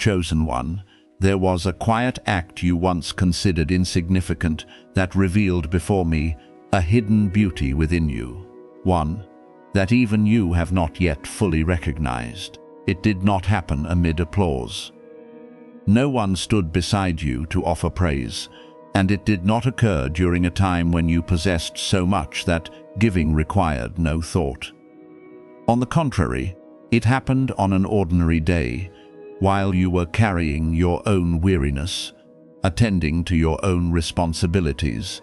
Chosen one, there was a quiet act you once considered insignificant that revealed before me a hidden beauty within you. One that even you have not yet fully recognized. It did not happen amid applause. No one stood beside you to offer praise, and it did not occur during a time when you possessed so much that giving required no thought. On the contrary, it happened on an ordinary day, while you were carrying your own weariness, attending to your own responsibilities,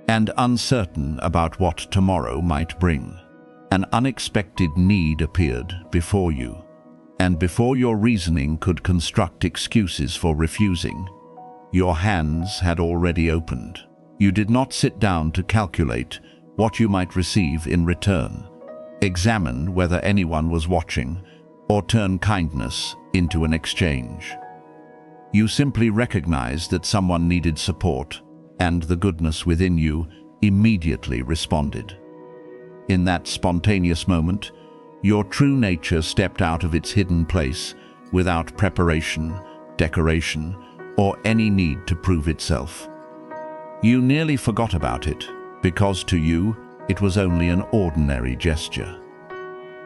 and uncertain about what tomorrow might bring. An unexpected need appeared before you, and before your reasoning could construct excuses for refusing, your hands had already opened. You did not sit down to calculate what you might receive in return, examine whether anyone was watching, or turn kindness into an exchange. You simply recognized that someone needed support, and the goodness within you immediately responded. In that spontaneous moment, your true nature stepped out of its hidden place without preparation, decoration, or any need to prove itself. You nearly forgot about it, because to you, it was only an ordinary gesture.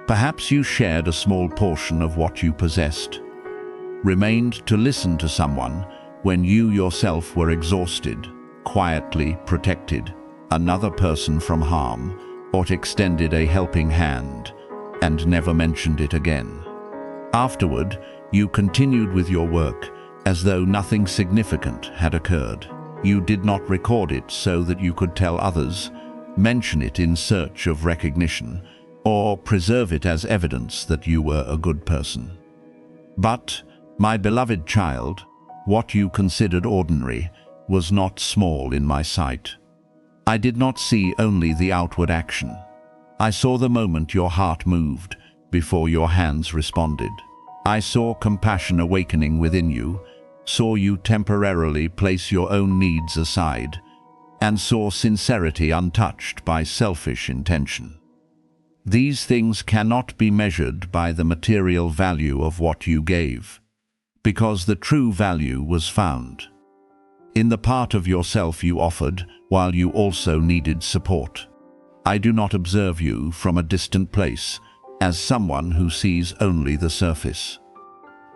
Perhaps you shared a small portion of what you possessed, remained to listen to someone when you yourself were exhausted, quietly protected another person from harm, or extended a helping hand, and never mentioned it again. Afterward, you continued with your work as though nothing significant had occurred. You did not record it so that you could tell others, mention it in search of recognition, or preserve it as evidence that you were a good person. But, my beloved child, what you considered ordinary was not small in my sight. I did not see only the outward action. I saw the moment your heart moved before your hands responded. I saw compassion awakening within you, saw you temporarily place your own needs aside, and saw sincerity untouched by selfish intention. These things cannot be measured by the material value of what you gave, because the true value was found in the part of yourself you offered while you also needed support. I do not observe you from a distant place as someone who sees only the surface.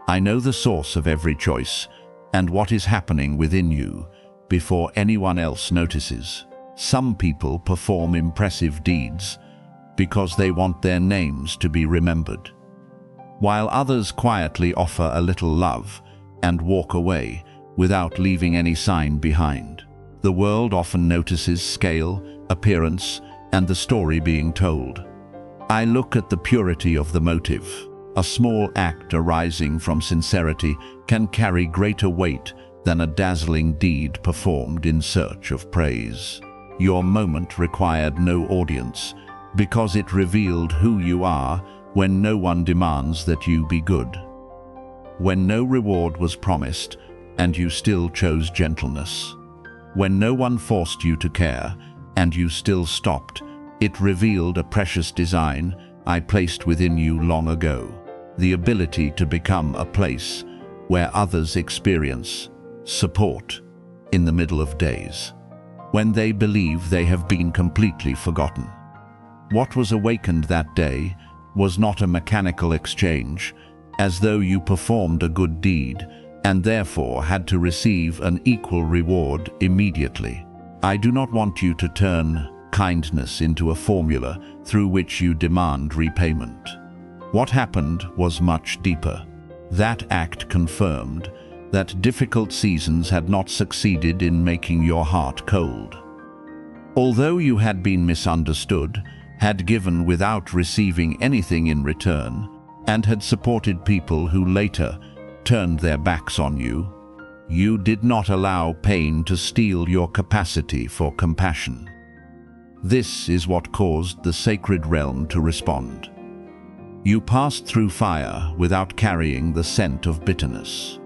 I know the source of every choice and what is happening within you before anyone else notices. Some people perform impressive deeds because they want their names to be remembered, while others quietly offer a little love and walk away without leaving any sign behind. The world often notices scale, appearance, and the story being told. I look at the purity of the motive. A small act arising from sincerity can carry greater weight than a dazzling deed performed in search of praise. Your moment required no audience because it revealed who you are when no one demands that you be good. When no reward was promised and you still chose gentleness. When no one forced you to care and you still stopped, it revealed a precious design I placed within you long ago. The ability to become a place where others experience support in the middle of days, when they believe they have been completely forgotten. What was awakened that day was not a mechanical exchange, as though you performed a good deed and therefore had to receive an equal reward immediately. I do not want you to turn kindness into a formula through which you demand repayment. What happened was much deeper. That act confirmed that difficult seasons had not succeeded in making your heart cold. Although you had been misunderstood, had given without receiving anything in return, and had supported people who later turned their backs on you, you did not allow pain to steal your capacity for compassion. This is what caused the sacred realm to respond. You passed through fire without carrying the scent of bitterness.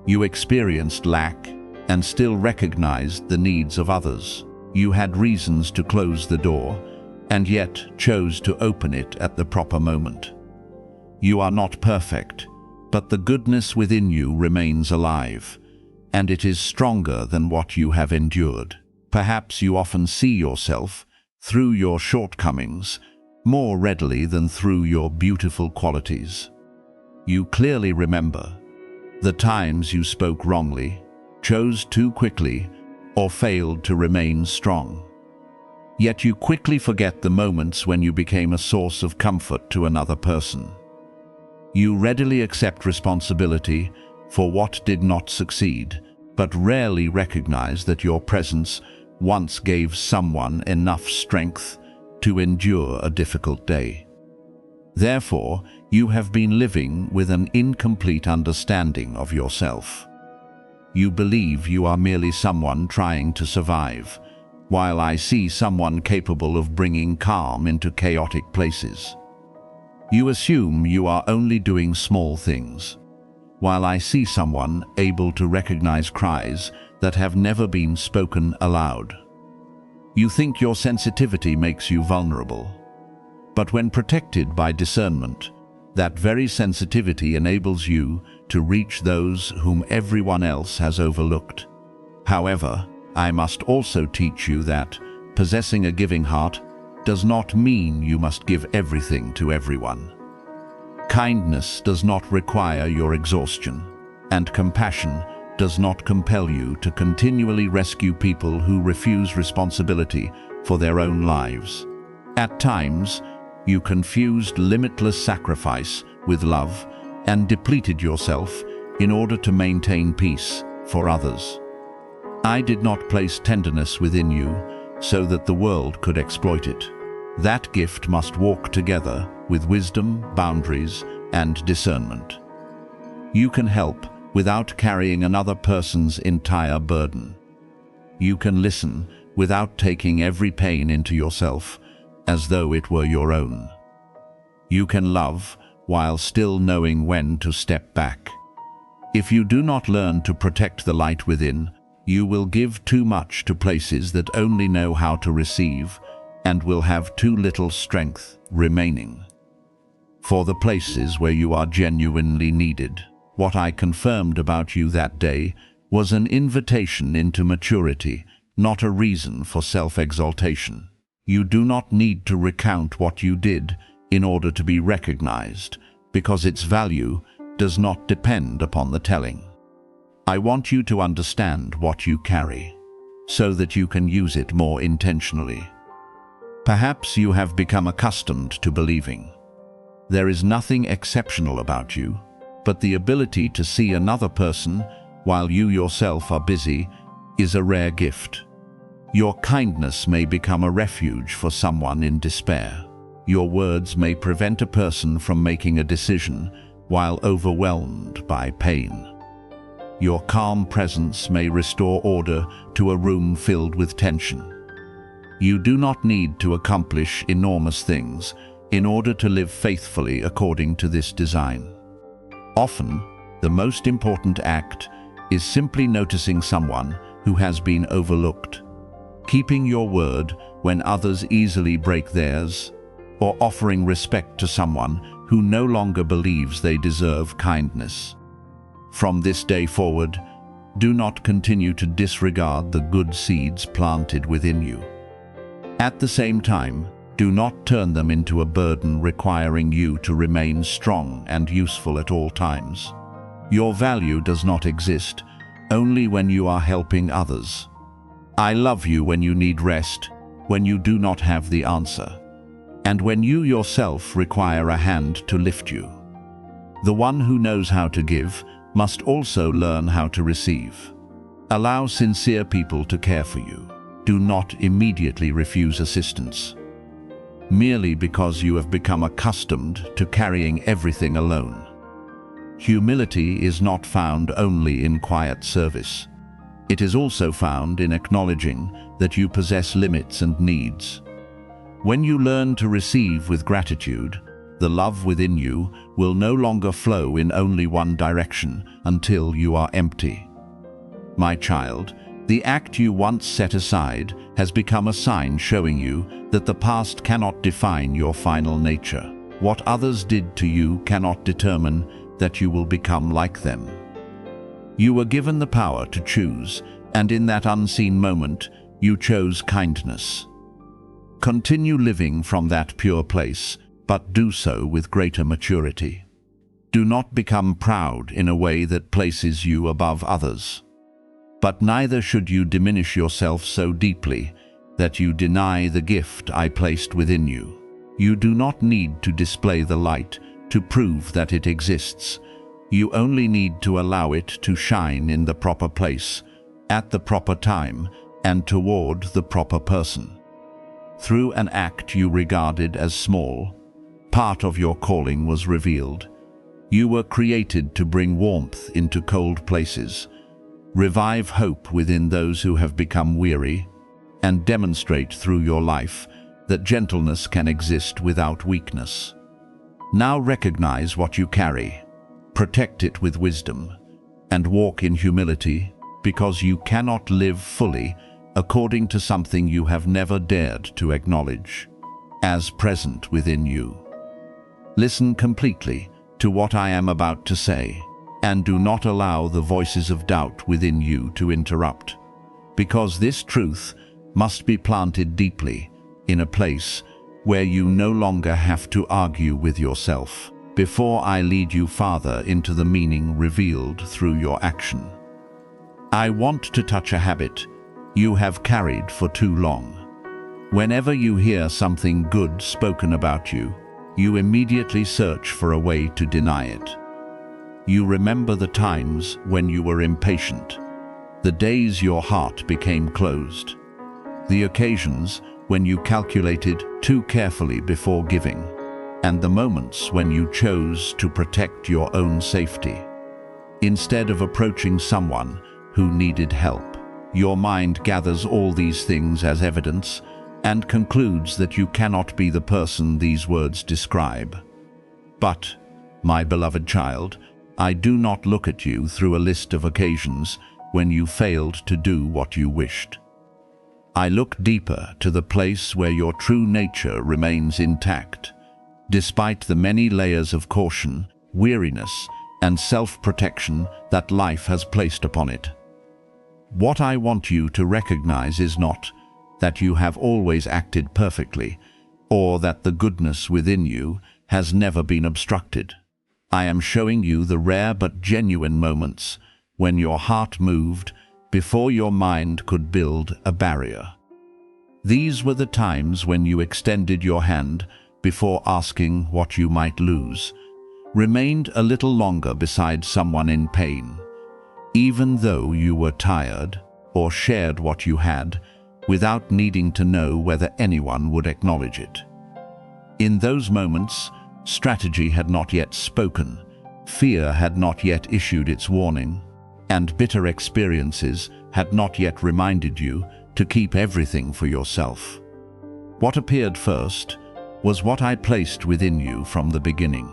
You experienced lack and still recognized the needs of others. You had reasons to close the door and yet chose to open it at the proper moment. You are not perfect, but the goodness within you remains alive, and it is stronger than what you have endured. Perhaps you often see yourself, through your shortcomings, more readily than through your beautiful qualities. You clearly remember the times you spoke wrongly, chose too quickly, or failed to remain strong. Yet you quickly forget the moments when you became a source of comfort to another person. You readily accept responsibility for what did not succeed, but rarely recognize that your presence once gave someone enough strength to endure a difficult day. Therefore, you have been living with an incomplete understanding of yourself. You believe you are merely someone trying to survive, while I see someone capable of bringing calm into chaotic places. You assume you are only doing small things, while I see someone able to recognize cries that have never been spoken aloud. You think your sensitivity makes you vulnerable, but when protected by discernment, that very sensitivity enables you to reach those whom everyone else has overlooked. However, I must also teach you that possessing a giving heart does not mean you must give everything to everyone. Kindness does not require your exhaustion, and compassion does not compel you to continually rescue people who refuse responsibility for their own lives. At times, you confused limitless sacrifice with love and depleted yourself in order to maintain peace for others. I did not place tenderness within you so that the world could exploit it. That gift must walk together with wisdom, boundaries, and discernment. You can help without carrying another person's entire burden. You can listen without taking every pain into yourself as though it were your own. You can love while still knowing when to step back. If you do not learn to protect the light within, you will give too much to places that only know how to receive and will have too little strength remaining. For the places where you are genuinely needed, what I confirmed about you that day was an invitation into maturity, not a reason for self-exaltation. You do not need to recount what you did in order to be recognized, because its value does not depend upon the telling. I want you to understand what you carry, so that you can use it more intentionally. Perhaps you have become accustomed to believing there is nothing exceptional about you, but the ability to see another person while you yourself are busy is a rare gift. Your kindness may become a refuge for someone in despair. Your words may prevent a person from making a decision while overwhelmed by pain. Your calm presence may restore order to a room filled with tension. You do not need to accomplish enormous things in order to live faithfully according to this design. Often, the most important act is simply noticing someone who has been overlooked, keeping your word when others easily break theirs, or offering respect to someone who no longer believes they deserve kindness. From this day forward, do not continue to disregard the good seeds planted within you. At the same time, do not turn them into a burden requiring you to remain strong and useful at all times. Your value does not exist only when you are helping others. I love you when you need rest, when you do not have the answer, and when you yourself require a hand to lift you. The one who knows how to give must also learn how to receive. Allow sincere people to care for you. Do not immediately refuse assistance, merely because you have become accustomed to carrying everything alone. Humility is not found only in quiet service. It is also found in acknowledging that you possess limits and needs. When you learn to receive with gratitude, the love within you will no longer flow in only one direction until you are empty. My child, the act you once set aside has become a sign showing you that the past cannot define your final nature. What others did to you cannot determine that you will become like them. You were given the power to choose, and in that unseen moment, you chose kindness. Continue living from that pure place, but do so with greater maturity. Do not become proud in a way that places you above others. But neither should you diminish yourself so deeply that you deny the gift I placed within you. You do not need to display the light to prove that it exists. You only need to allow it to shine in the proper place, at the proper time, and toward the proper person. Through an act you regarded as small, part of your calling was revealed. You were created to bring warmth into cold places, revive hope within those who have become weary, and demonstrate through your life that gentleness can exist without weakness. Now recognize what you carry, protect it with wisdom, and walk in humility, because you cannot live fully according to something you have never dared to acknowledge as present within you. Listen completely to what I am about to say, and do not allow the voices of doubt within you to interrupt, because this truth must be planted deeply in a place where you no longer have to argue with yourself before I lead you farther into the meaning revealed through your action. I want to touch a habit you have carried for too long. Whenever you hear something good spoken about you, you immediately search for a way to deny it. You remember the times when you were impatient, the days your heart became closed, the occasions when you calculated too carefully before giving, and the moments when you chose to protect your own safety. Instead of approaching someone who needed help, your mind gathers all these things as evidence and concludes that you cannot be the person these words describe. But, my beloved child, I do not look at you through a list of occasions when you failed to do what you wished. I look deeper to the place where your true nature remains intact, despite the many layers of caution, weariness, and self-protection that life has placed upon it. What I want you to recognize is not that you have always acted perfectly, or that the goodness within you has never been obstructed. I am showing you the rare but genuine moments when your heart moved before your mind could build a barrier. These were the times when you extended your hand before asking what you might lose, remained a little longer beside someone in pain, even though you were tired, or shared what you had without needing to know whether anyone would acknowledge it. In those moments, strategy had not yet spoken, fear had not yet issued its warning, and bitter experiences had not yet reminded you to keep everything for yourself. What appeared first was what I placed within you from the beginning: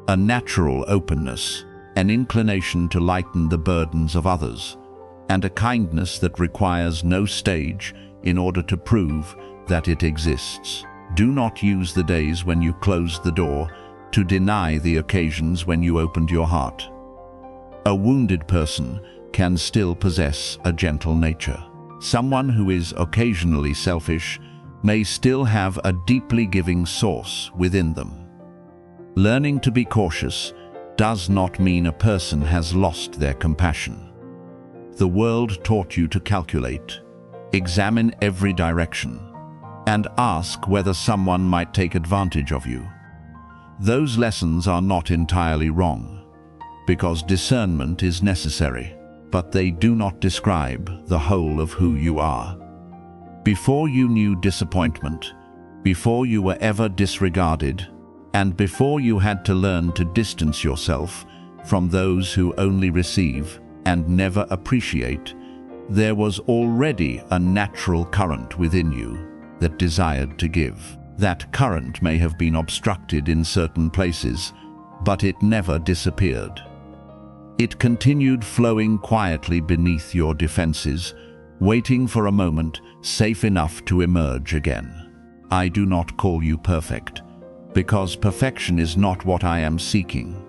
a natural openness, an inclination to lighten the burdens of others, and a kindness that requires no stage in order to prove that it exists. Do not use the days when you closed the door to deny the occasions when you opened your heart. A wounded person can still possess a gentle nature. Someone who is occasionally selfish may still have a deeply giving source within them. Learning to be cautious does not mean a person has lost their compassion. The world taught you to calculate, examine every direction, and ask whether someone might take advantage of you. Those lessons are not entirely wrong, because discernment is necessary, but they do not describe the whole of who you are. Before you knew disappointment, before you were ever disregarded, and before you had to learn to distance yourself from those who only receive and never appreciate, there was already a natural current within you that desired to give. That current may have been obstructed in certain places, but it never disappeared. It continued flowing quietly beneath your defenses, waiting for a moment safe enough to emerge again. I do not call you perfect, because perfection is not what I am seeking.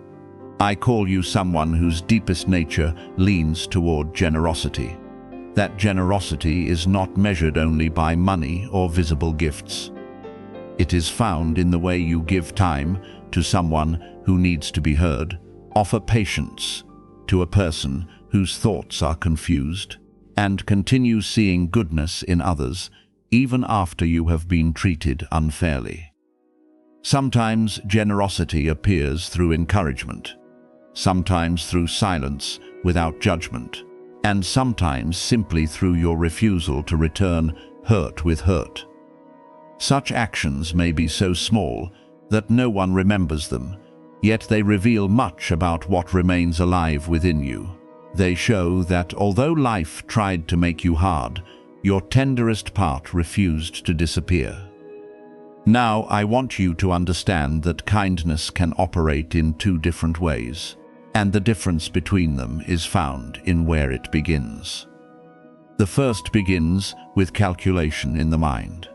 I call you someone whose deepest nature leans toward generosity. That generosity is not measured only by money or visible gifts. It is found in the way you give time to someone who needs to be heard, offer patience to a person whose thoughts are confused, and continue seeing goodness in others even after you have been treated unfairly. Sometimes generosity appears through encouragement, sometimes through silence without judgment, and sometimes simply through your refusal to return hurt with hurt. Such actions may be so small that no one remembers them, yet they reveal much about what remains alive within you. They show that although life tried to make you hard, your tenderest part refused to disappear. Now I want you to understand that kindness can operate in two different ways, and the difference between them is found in where it begins. The first begins with calculation in the mind.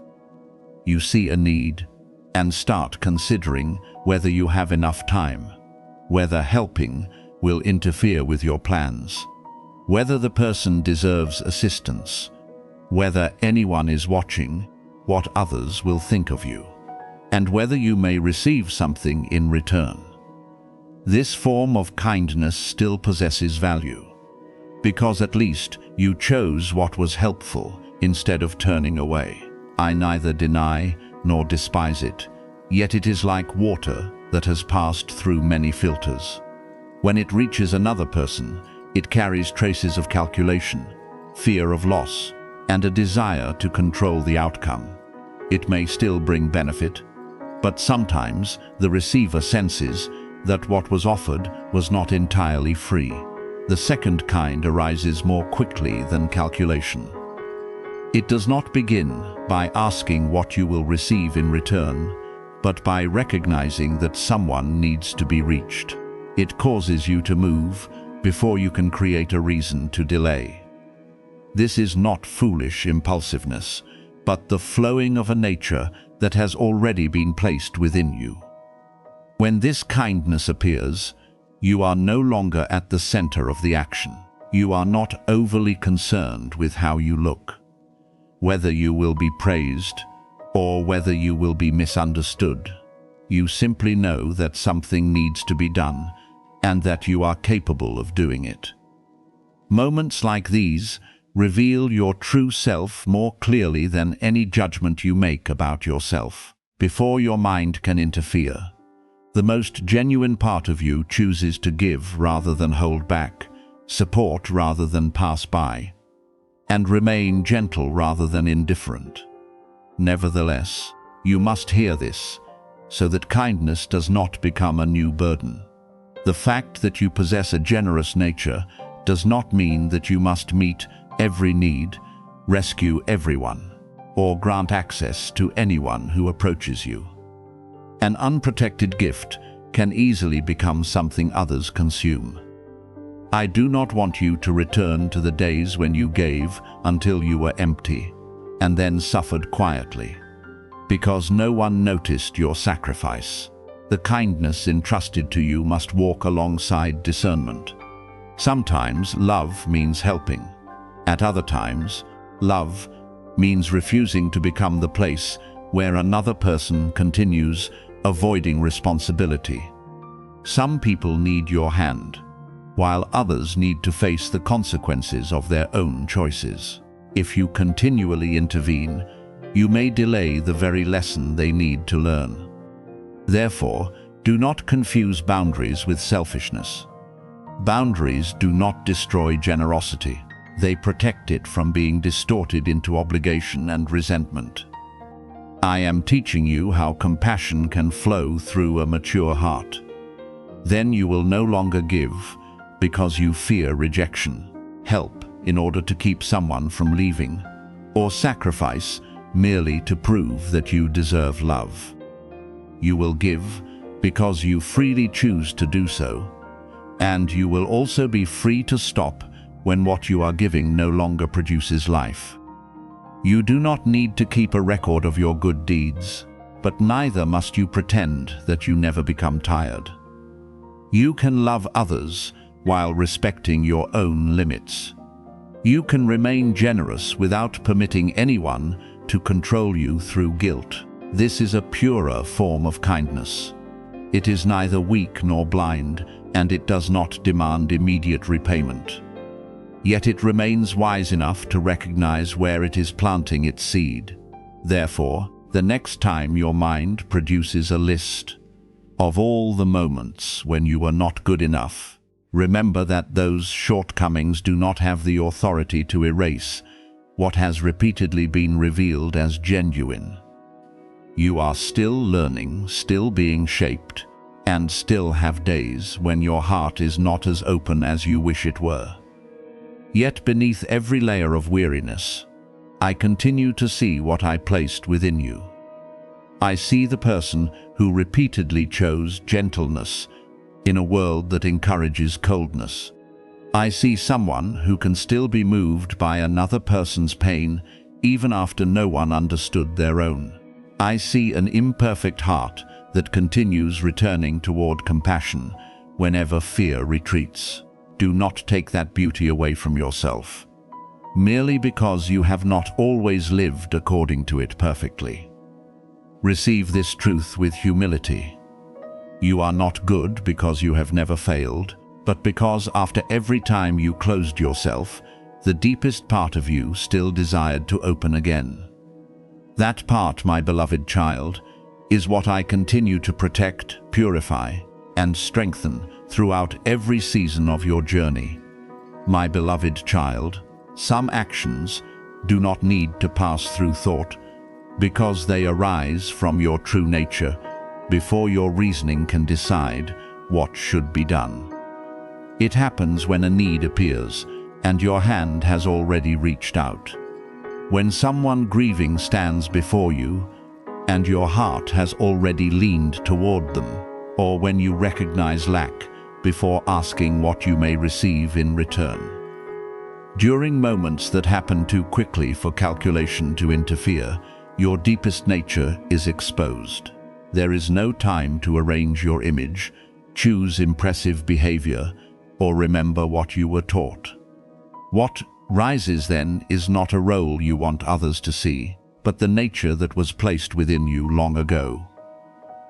You see a need and start considering whether you have enough time, whether helping will interfere with your plans, whether the person deserves assistance, whether anyone is watching, what others will think of you, and whether you may receive something in return. This form of kindness still possesses value, because at least you chose what was helpful instead of turning away. I neither deny nor despise it, yet it is like water that has passed through many filters. When it reaches another person, it carries traces of calculation, fear of loss, and a desire to control the outcome. It may still bring benefit, but sometimes the receiver senses that what was offered was not entirely free. The second kind arises more quickly than calculation. It does not begin by asking what you will receive in return, but by recognizing that someone needs to be reached. It causes you to move before you can create a reason to delay. This is not foolish impulsiveness, but the flowing of a nature that has already been placed within you. When this kindness appears, you are no longer at the center of the action. You are not overly concerned with how you look, whether you will be praised or whether you will be misunderstood. You simply know that something needs to be done and that you are capable of doing it. Moments like these reveal your true self more clearly than any judgment you make about yourself. Before your mind can interfere, the most genuine part of you chooses to give rather than hold back, support rather than pass by, and remain gentle rather than indifferent. Nevertheless, you must hear this, so that kindness does not become a new burden. The fact that you possess a generous nature does not mean that you must meet every need, rescue everyone, or grant access to anyone who approaches you. An unprotected gift can easily become something others consume. I do not want you to return to the days when you gave until you were empty, and then suffered quietly, because no one noticed your sacrifice. The kindness entrusted to you must walk alongside discernment. Sometimes love means helping. At other times, love means refusing to become the place where another person continues avoiding responsibility. Some people need your hand, while others need to face the consequences of their own choices. If you continually intervene, you may delay the very lesson they need to learn. Therefore, do not confuse boundaries with selfishness. Boundaries do not destroy generosity. They protect it from being distorted into obligation and resentment. I am teaching you how compassion can flow through a mature heart. Then you will no longer give because you fear rejection, help in order to keep someone from leaving, or sacrifice merely to prove that you deserve love. You will give because you freely choose to do so, and you will also be free to stop when what you are giving no longer produces life. You do not need to keep a record of your good deeds, but neither must you pretend that you never become tired. You can love others while respecting your own limits. You can remain generous without permitting anyone to control you through guilt. This is a purer form of kindness. It is neither weak nor blind, and it does not demand immediate repayment. Yet it remains wise enough to recognize where it is planting its seed. Therefore, the next time your mind produces a list of all the moments when you were not good enough, remember that those shortcomings do not have the authority to erase what has repeatedly been revealed as genuine. You are still learning, still being shaped, and still have days when your heart is not as open as you wish it were. Yet beneath every layer of weariness, I continue to see what I placed within you. I see the person who repeatedly chose gentleness in a world that encourages coldness. I see someone who can still be moved by another person's pain even after no one understood their own. I see an imperfect heart that continues returning toward compassion whenever fear retreats. Do not take that beauty away from yourself, merely because you have not always lived according to it perfectly. Receive this truth with humility. You are not good because you have never failed, but because after every time you closed yourself, the deepest part of you still desired to open again. That part, my beloved child, is what I continue to protect, purify, and strengthen throughout every season of your journey. My beloved child, some actions do not need to pass through thought because they arise from your true nature before your reasoning can decide what should be done. It happens when a need appears and your hand has already reached out. When someone grieving stands before you and your heart has already leaned toward them, or when you recognize lack before asking what you may receive in return. During moments that happen too quickly for calculation to interfere, your deepest nature is exposed. There is no time to arrange your image, choose impressive behavior, or remember what you were taught. What rises then is not a role you want others to see, but the nature that was placed within you long ago.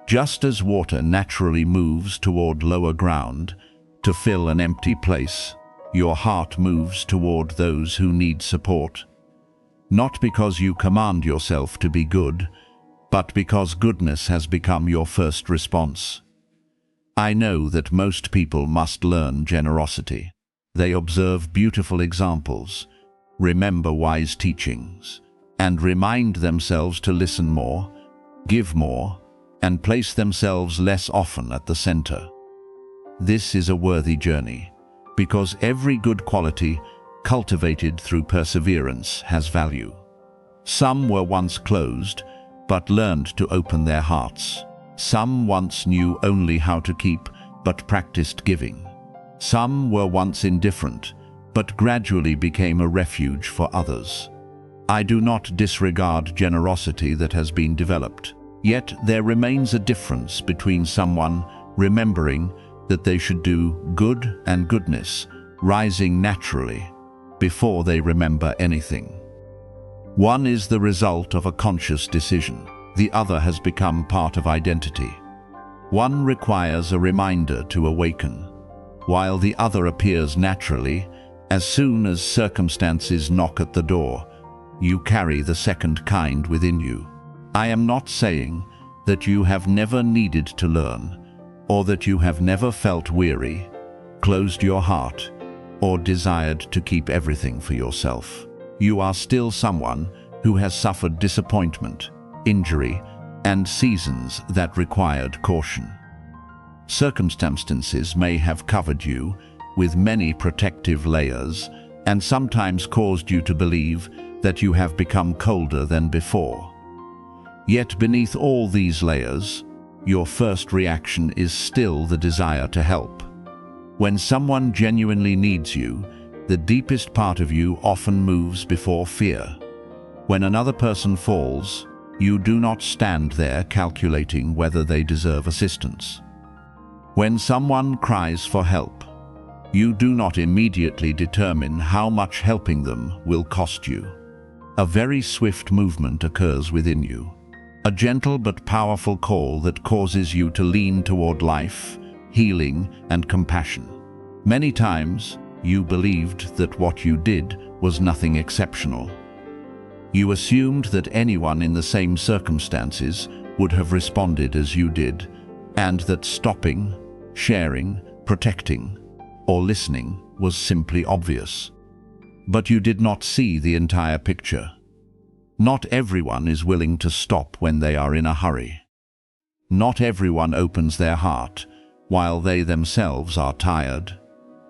Just as water naturally moves toward lower ground to fill an empty place, your heart moves toward those who need support. Not because you command yourself to be good, but because goodness has become your first response. I know that most people must learn generosity. They observe beautiful examples, remember wise teachings, and remind themselves to listen more, give more, and place themselves less often at the center. This is a worthy journey, because every good quality cultivated through perseverance has value. Some were once closed, but learned to open their hearts. Some once knew only how to keep, but practiced giving. Some were once indifferent, but gradually became a refuge for others. I do not disregard generosity that has been developed. Yet there remains a difference between someone remembering that they should do good and goodness, rising naturally, before they remember anything. One is the result of a conscious decision. The other has become part of identity. One requires a reminder to awaken, while the other appears naturally as soon as circumstances knock at the door. You carry the second kind within you. I am not saying that you have never needed to learn, or that you have never felt weary, closed your heart, or desired to keep everything for yourself. You are still someone who has suffered disappointment, injury, and seasons that required caution. Circumstances may have covered you with many protective layers and sometimes caused you to believe that you have become colder than before. Yet beneath all these layers, your first reaction is still the desire to help. When someone genuinely needs you, the deepest part of you often moves before fear. When another person falls, you do not stand there calculating whether they deserve assistance. When someone cries for help, you do not immediately determine how much helping them will cost you. A very swift movement occurs within you, a gentle but powerful call that causes you to lean toward life, healing, and compassion. Many times, you believed that what you did was nothing exceptional. You assumed that anyone in the same circumstances would have responded as you did, and that stopping, sharing, protecting, or listening was simply obvious. But you did not see the entire picture. Not everyone is willing to stop when they are in a hurry. Not everyone opens their heart while they themselves are tired.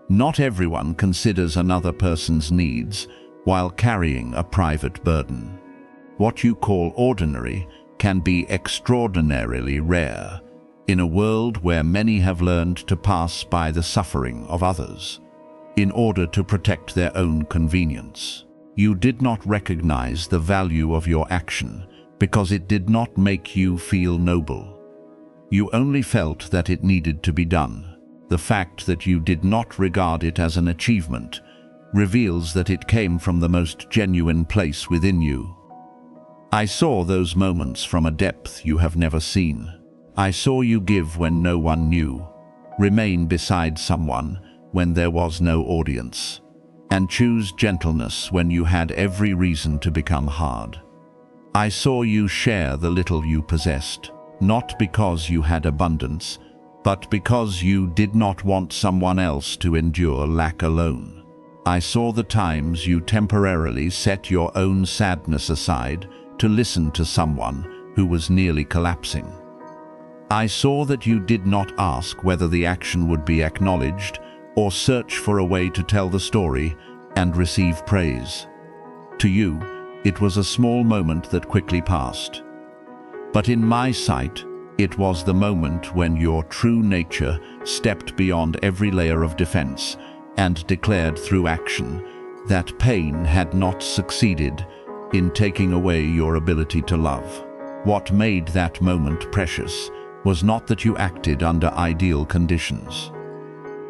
Not everyone considers another person's needs while carrying a private burden. What you call ordinary can be extraordinarily rare in a world where many have learned to pass by the suffering of others in order to protect their own convenience. You did not recognize the value of your action because it did not make you feel noble. You only felt that it needed to be done. The fact that you did not regard it as an achievement reveals that it came from the most genuine place within you. I saw those moments from a depth you have never seen. I saw you give when no one knew, remain beside someone when there was no audience, and choose gentleness when you had every reason to become hard. I saw you share the little you possessed, not because you had abundance, but because you did not want someone else to endure lack alone. I saw the times you temporarily set your own sadness aside to listen to someone who was nearly collapsing. I saw that you did not ask whether the action would be acknowledged or search for a way to tell the story and receive praise. To you, it was a small moment that quickly passed. But in my sight, it was the moment when your true nature stepped beyond every layer of defense and declared through action that pain had not succeeded in taking away your ability to love. What made that moment precious was not that you acted under ideal conditions.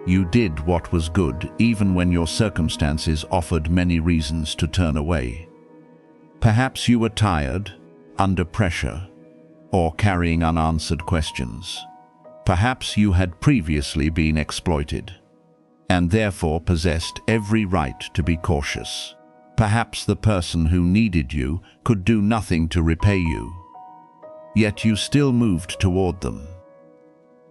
You did what was good even when your circumstances offered many reasons to turn away. Perhaps you were tired, under pressure, or carrying unanswered questions. Perhaps you had previously been exploited, and therefore possessed every right to be cautious. Perhaps the person who needed you could do nothing to repay you, yet you still moved toward them.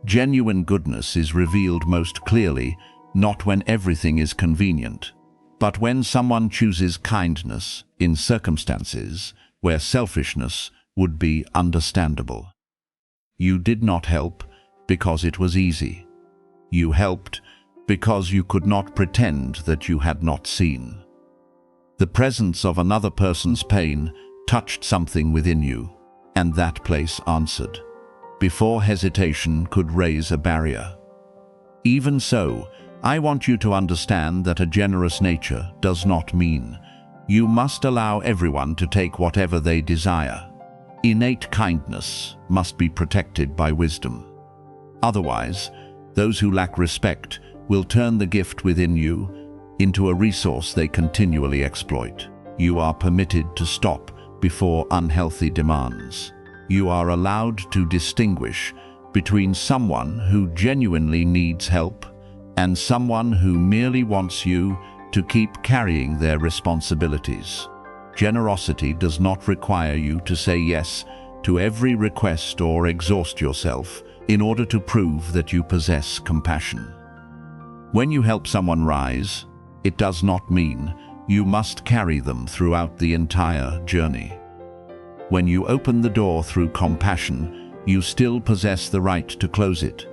Genuine goodness is revealed most clearly not when everything is convenient, but when someone chooses kindness in circumstances where selfishness would be understandable. You did not help because it was easy. You helped because you could not pretend that you had not seen. The presence of another person's pain touched something within you, and that place answered, before hesitation could raise a barrier. Even so, I want you to understand that a generous nature does not mean you must allow everyone to take whatever they desire. Innate kindness must be protected by wisdom. Otherwise, those who lack respect will turn the gift within you into a resource they continually exploit. You are permitted to stop before unhealthy demands. You are allowed to distinguish between someone who genuinely needs help and someone who merely wants you to keep carrying their responsibilities. Generosity does not require you to say yes to every request or exhaust yourself in order to prove that you possess compassion. When you help someone rise, it does not mean you must carry them throughout the entire journey. When you open the door through compassion, you still possess the right to close it.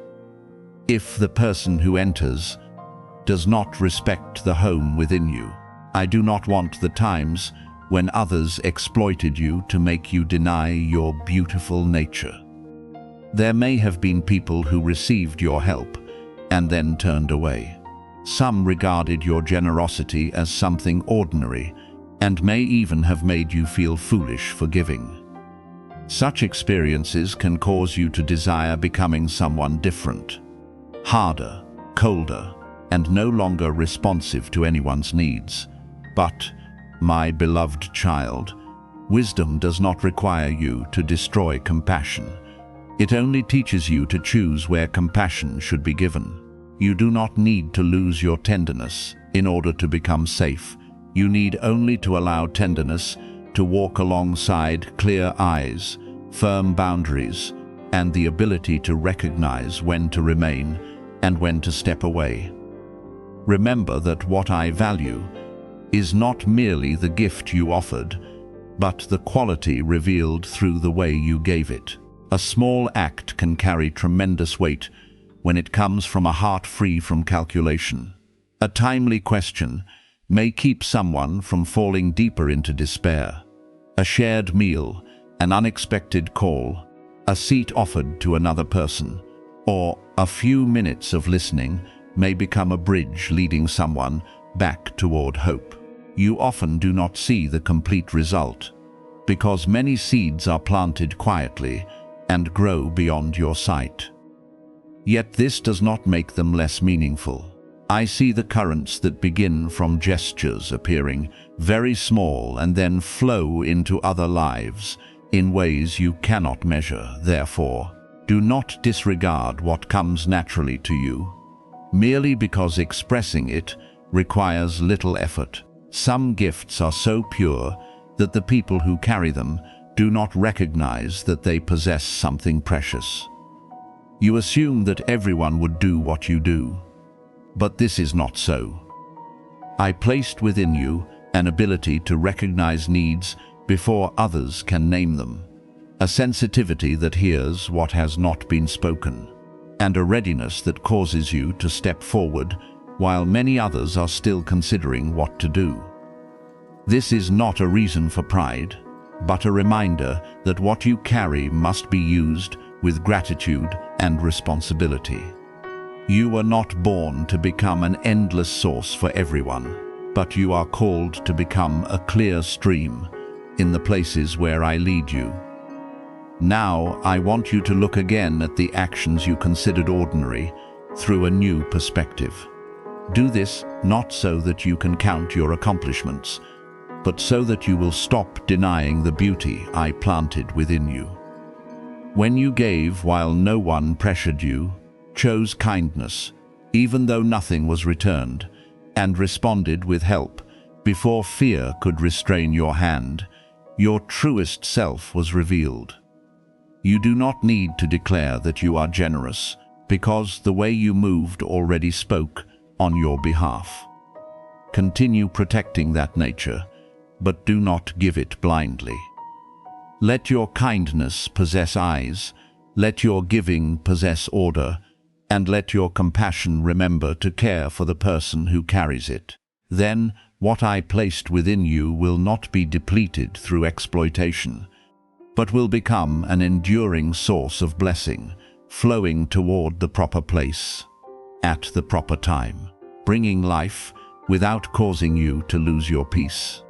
If the person who enters does not respect the home within you, I do not want the times when others exploited you to make you deny your beautiful nature. There may have been people who received your help and then turned away. Some regarded your generosity as something ordinary and may even have made you feel foolish for giving. Such experiences can cause you to desire becoming someone different. harder, colder, and no longer responsive to anyone's needs. But, my beloved child, wisdom does not require you to destroy compassion. It only teaches you to choose where compassion should be given. You do not need to lose your tenderness in order to become safe. You need only to allow tenderness to walk alongside clear eyes, firm boundaries, and the ability to recognize when to remain and when to step away. Remember that what I value is not merely the gift you offered, but the quality revealed through the way you gave it. A small act can carry tremendous weight when it comes from a heart free from calculation. A timely question may keep someone from falling deeper into despair. A shared meal, an unexpected call, a seat offered to another person, or a few minutes of listening may become a bridge leading someone back toward hope. You often do not see the complete result, because many seeds are planted quietly and grow beyond your sight. Yet this does not make them less meaningful. I see the currents that begin from gestures appearing very small and then flow into other lives in ways you cannot measure. Therefore, do not disregard what comes naturally to you, merely because expressing it requires little effort. Some gifts are so pure that the people who carry them do not recognize that they possess something precious. You assume that everyone would do what you do, but this is not so. I placed within you an ability to recognize needs before others can name them, a sensitivity that hears what has not been spoken, and a readiness that causes you to step forward while many others are still considering what to do. This is not a reason for pride, but a reminder that what you carry must be used with gratitude and responsibility. You were not born to become an endless source for everyone, but you are called to become a clear stream in the places where I lead you. Now, I want you to look again at the actions you considered ordinary through a new perspective. Do this not so that you can count your accomplishments, but so that you will stop denying the beauty I planted within you. When you gave while no one pressured you, chose kindness, even though nothing was returned, and responded with help before fear could restrain your hand, your truest self was revealed. You do not need to declare that you are generous, because the way you moved already spoke on your behalf. Continue protecting that nature, but do not give it blindly. Let your kindness possess eyes, let your giving possess order, and let your compassion remember to care for the person who carries it. Then, what I placed within you will not be depleted through exploitation, but will become an enduring source of blessing, flowing toward the proper place, at the proper time, bringing life without causing you to lose your peace.